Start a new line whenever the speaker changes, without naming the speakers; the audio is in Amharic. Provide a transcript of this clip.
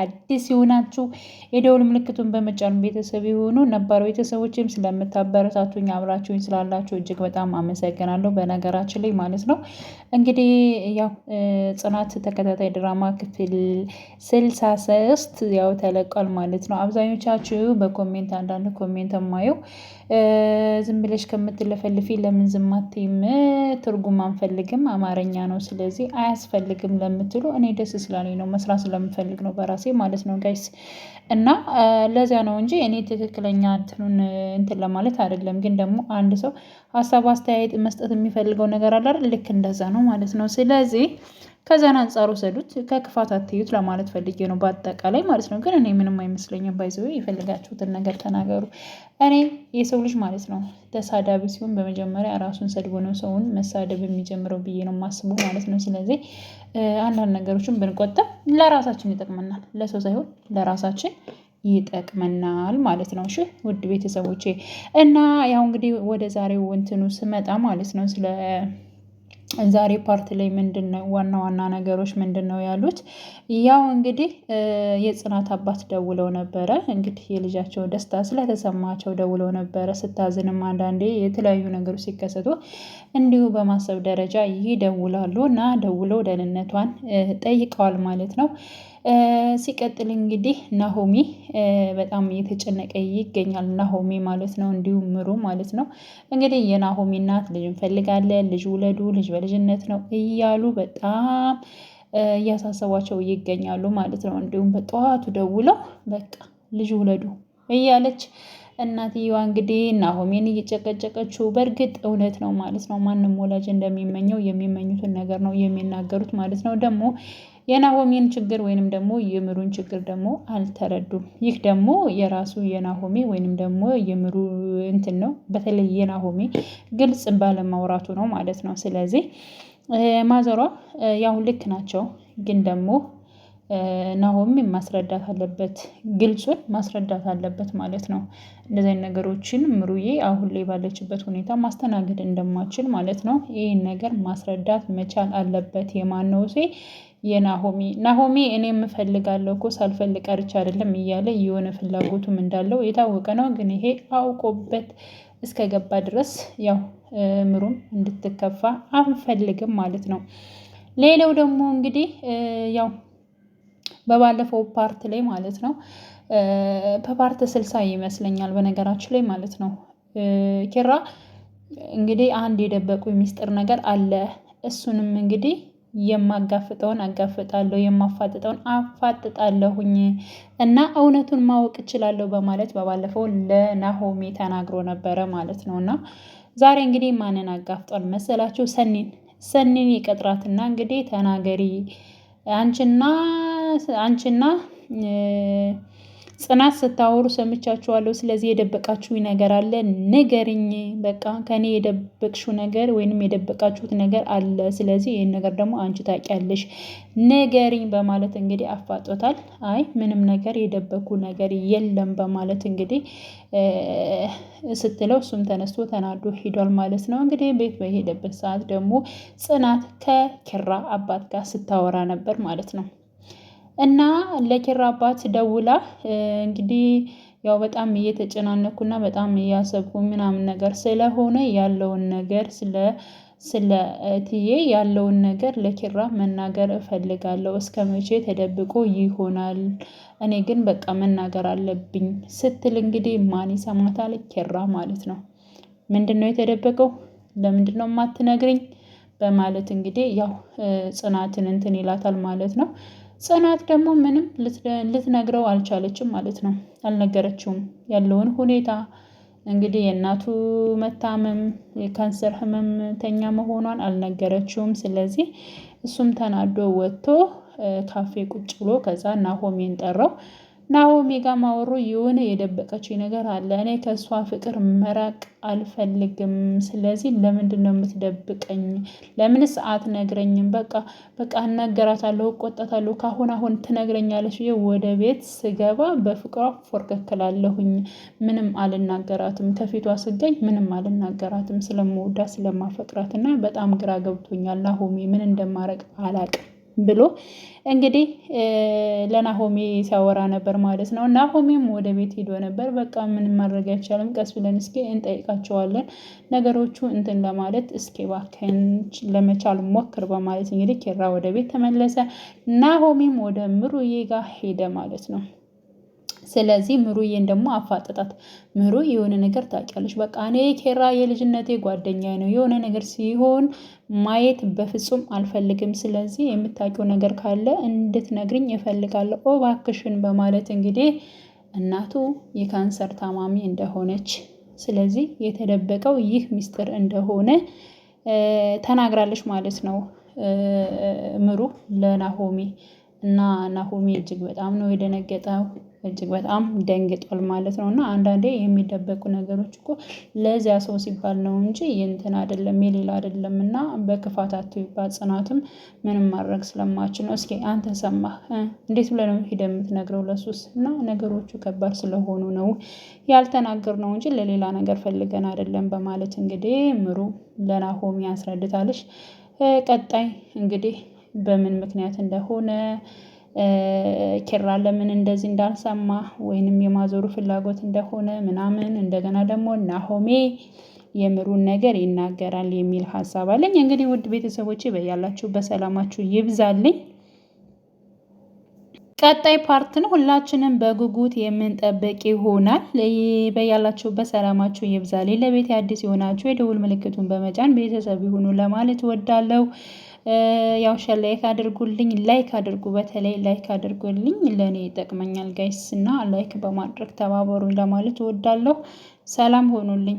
አዲስ የሆናችሁ የደውል ምልክቱን በመጫን ቤተሰብ የሆኑ ነባር ቤተሰቦችም ስለምታበረታቱኝ አብራችሁኝ ስላላችሁ እጅግ በጣም አመሰግናለሁ። በነገራችን ላይ ማለት ነው እንግዲህ ያው ጽናት ተከታታይ ድራማ ክፍል 63 ያው ተለቋል ማለት ነው። አብዛኞቻችሁ በኮሜንት አንዳንድ ኮሜንት የማየው ዝም ብለሽ ከምትለፈልፊ ለምን ዝም አትይም? ትርጉም አንፈልግም አማርኛ ነው ስለዚህ አያስፈልግም ለምትሉ እኔ ደስ ስላለኝ ነው መስራት ስለምፈልግ ነው በራሴ ማለት ነው ጋይስ። እና ለዚያ ነው እንጂ እኔ ትክክለኛ እንትን ለማለት አይደለም። ግን ደግሞ አንድ ሰው ሀሳብ አስተያየት መስጠት የሚፈልገው ነገር አለ አይደል? ልክ እንደዛ ነው ማለት ነው። ስለዚህ ከዛን አንፃር ወሰዱት ከክፋት አትዩት ለማለት ፈልጌ ነው በአጠቃላይ ማለት ነው። ግን እኔ ምንም አይመስለኝም። ባይ ዘ ዌይ የፈለጋችሁትን ነገር ተናገሩ። እኔ የሰው ልጅ ማለት ነው ተሳዳቢ ሲሆን በመጀመሪያ ራሱን ሰድቦ ነው ሰውን መሳደብ የሚጀምረው ብዬ ነው የማስበው ማለት ነው። ስለዚህ አንዳንድ ነገሮችን ብንቆጠብ ለራሳችን ይጠቅመናል፣ ለሰው ሳይሆን ለራሳችን ይጠቅመናል ማለት ነው። እሺ ውድ ቤተሰቦቼ እና ያው እንግዲህ ወደ ዛሬው እንትኑ ስመጣ ማለት ነው ስለ ዛሬ ፓርት ላይ ምንድነው ዋና ዋና ነገሮች ምንድነው ያሉት? ያው እንግዲህ የጽናት አባት ደውለው ነበረ። እንግዲህ የልጃቸው ደስታ ስለተሰማቸው ደውለው ነበረ። ስታዝንም አንዳንዴ የተለያዩ ነገሮች ሲከሰቱ እንዲሁ በማሰብ ደረጃ ይደውላሉ እና ደውለው ደህንነቷን ጠይቀዋል ማለት ነው። ሲቀጥል እንግዲህ ናሆሚ በጣም እየተጨነቀ ይገኛል። ናሆሚ ማለት ነው እንዲሁም ምሩ ማለት ነው። እንግዲህ የናሆሚ እናት ልጅ እንፈልጋለን፣ ልጅ ውለዱ፣ ልጅ በልጅነት ነው እያሉ በጣም እያሳሰቧቸው ይገኛሉ ማለት ነው። እንዲሁም በጠዋቱ ደውለው በቃ ልጅ ውለዱ እያለች እናትየዋ እንግዲህ ናሆሜን እየጨቀጨቀችው በእርግጥ እውነት ነው ማለት ነው። ማንም ወላጅ እንደሚመኘው የሚመኙትን ነገር ነው የሚናገሩት ማለት ነው። ደግሞ የናሆሜን ችግር ወይንም ደግሞ የምሩን ችግር ደግሞ አልተረዱም። ይህ ደግሞ የራሱ የናሆሜ ወይንም ደግሞ የምሩ እንትን ነው። በተለይ የናሆሜ ግልጽ ባለማውራቱ ነው ማለት ነው። ስለዚህ ማዘሯ ያው ልክ ናቸው፣ ግን ደግሞ ናሆሜ ማስረዳት አለበት፣ ግልጹን ማስረዳት አለበት ማለት ነው። እንደዚህ አይነት ነገሮችን ምሩዬ አሁን ላይ ባለችበት ሁኔታ ማስተናገድ እንደማችል ማለት ነው። ይህን ነገር ማስረዳት መቻል አለበት። የማነው ሴ የናሆሜ ናሆሜ እኔም እፈልጋለሁ እኮ ሳልፈልግ ቀርቼ አይደለም እያለ የሆነ ፍላጎቱም እንዳለው የታወቀ ነው። ግን ይሄ አውቆበት እስከገባ ድረስ ያው ምሩም እንድትከፋ አንፈልግም ማለት ነው። ሌላው ደግሞ እንግዲህ ያው በባለፈው ፓርት ላይ ማለት ነው በፓርት 60 ይመስለኛል በነገራችን ላይ ማለት ነው ኪራ እንግዲህ አንድ የደበቁ ሚስጥር ነገር አለ። እሱንም እንግዲህ የማጋፍጠውን አጋፍጣለሁ፣ የማፋጥጠውን አፋጥጣለሁኝ እና እውነቱን ማወቅ እችላለሁ በማለት በባለፈው ለናሆሜ ተናግሮ ነበረ ማለት ነው። እና ዛሬ እንግዲህ ማንን አጋፍጧል መሰላችሁ? ሰኒን ይቀጥራትና እንግዲህ ተናገሪ አንቺና ጽናት ስታወሩ ሰምቻችኋለሁ። ስለዚህ የደበቃችሁ ነገር አለ ንገሪኝ። በቃ ከኔ የደበቅሽው ነገር ወይንም የደበቃችሁት ነገር አለ። ስለዚህ ይሄን ነገር ደግሞ አንቺ ታውቂያለሽ ንገሪኝ በማለት እንግዲህ አፋጦታል። አይ ምንም ነገር የደበኩ ነገር የለም በማለት እንግዲህ ስትለው እሱም ተነስቶ ተናዶ ሄዷል ማለት ነው። እንግዲህ ቤት በሄደበት ሰዓት ደግሞ ጽናት ከኪራ አባት ጋር ስታወራ ነበር ማለት ነው። እና ለኪራ አባት ደውላ እንግዲህ ያው በጣም እየተጨናነኩና በጣም እያሰብኩ ምናምን ነገር ስለሆነ ያለውን ነገር ስለ እትዬ ያለውን ነገር ለኪራ መናገር እፈልጋለሁ። እስከመቼ ተደብቆ ይሆናል? እኔ ግን በቃ መናገር አለብኝ ስትል እንግዲህ ማን ይሰማታል? ኪራ ማለት ነው። ምንድነው የተደበቀው? ለምንድነው የማትነግሪኝ? በማለት እንግዲህ ያው ጽናትን እንትን ይላታል ማለት ነው። ጽናት ደግሞ ምንም ልትነግረው አልቻለችም ማለት ነው። አልነገረችውም ያለውን ሁኔታ እንግዲህ የእናቱ መታመም የካንሰር ህመምተኛ መሆኗን አልነገረችውም። ስለዚህ እሱም ተናዶ ወጥቶ ካፌ ቁጭ ብሎ ከዛ ናሆሜን ጠራው። ናሆሜ ጋር ማወሩ የሆነ የደበቀችኝ ነገር አለ። እኔ ከእሷ ፍቅር መራቅ አልፈልግም። ስለዚህ ለምንድነው የምትደብቀኝ? ለምንስ አትነግረኝም? በቃ እናገራታለሁ፣ እቆጣታለሁ። አሁን ትነግረኛለች ብዬ ወደ ቤት ስገባ በፍቅሯ ፎርከክላለሁኝ። ምንም አልናገራትም። ከፊቷ ስገኝ ምንም አልናገራትም። ስለምወዳት ስለማፈቅራት እና በጣም ግራ ገብቶኛል ናሆሜ ምን እንደማረግ አላቅም ብሎ እንግዲህ ለናሆሜ ሲያወራ ነበር ማለት ነው። ናሆሜም ወደ ቤት ሄዶ ነበር። በቃ ምንም ማድረግ አይቻልም፣ ቀስ ብለን እስኪ እንጠይቃቸዋለን ነገሮቹ እንትን ለማለት እስኪ እባክህን ለመቻል ሞክር በማለት እንግዲህ ኪራ ወደ ቤት ተመለሰ። ናሆሜም ወደ ምሩዬ ጋር ሄደ ማለት ነው። ስለዚህ ምሩዬን ደግሞ አፋጠጣት። ምሩ የሆነ ነገር ታውቂያለሽ፣ በቃ እኔ ኪራ የልጅነቴ ጓደኛ ነው፣ የሆነ ነገር ሲሆን ማየት በፍጹም አልፈልግም። ስለዚህ የምታውቂው ነገር ካለ እንድትነግሪኝ እፈልጋለሁ እባክሽን በማለት እንግዲህ እናቱ የካንሰር ታማሚ እንደሆነች፣ ስለዚህ የተደበቀው ይህ ሚስጥር እንደሆነ ተናግራለች ማለት ነው ምሩ ለናሆሜ። እና ናሆሜ እጅግ በጣም ነው የደነገጠው፣ እጅግ በጣም ደንግጧል ማለት ነው። እና አንዳንዴ የሚደበቁ ነገሮች እኮ ለዚያ ሰው ሲባል ነው እንጂ የእንትን አይደለም የሌላ አይደለም። እና በክፋት አትይባት፣ ጽናትም ምንም ማድረግ ስለማችል ነው። እስኪ አንተ ሰማህ እንዴት ብለህ ነው ሄደህ የምትነግረው ለሱስ? እና ነገሮቹ ከባድ ስለሆኑ ነው ያልተናገርነው እንጂ ለሌላ ነገር ፈልገን አይደለም በማለት እንግዲህ ምሩ ለናሆሜ አስረድታለች። ቀጣይ እንግዲህ በምን ምክንያት እንደሆነ ኪራ ለምን እንደዚህ እንዳልሰማ ወይንም የማዞሩ ፍላጎት እንደሆነ ምናምን እንደገና ደግሞ ናሆሜ የምሩን ነገር ይናገራል የሚል ሀሳብ አለኝ። እንግዲህ ውድ ቤተሰቦቼ በያላችሁ በሰላማችሁ ይብዛልኝ። ቀጣይ ፓርትን ሁላችንም በጉጉት የምንጠብቅ ይሆናል። በያላችሁ በሰላማችሁ ይብዛልኝ። ለቤት አዲስ የሆናችሁ የደውል ምልክቱን በመጫን ቤተሰብ ይሁኑ ለማለት እወዳለሁ። ያው ላይክ አድርጉልኝ፣ ላይክ አድርጉ፣ በተለይ ላይክ አድርጉልኝ፣ ለእኔ ይጠቅመኛል ጋይስ እና ላይክ በማድረግ ተባበሩኝ ለማለት እወዳለሁ። ሰላም ሆኑልኝ።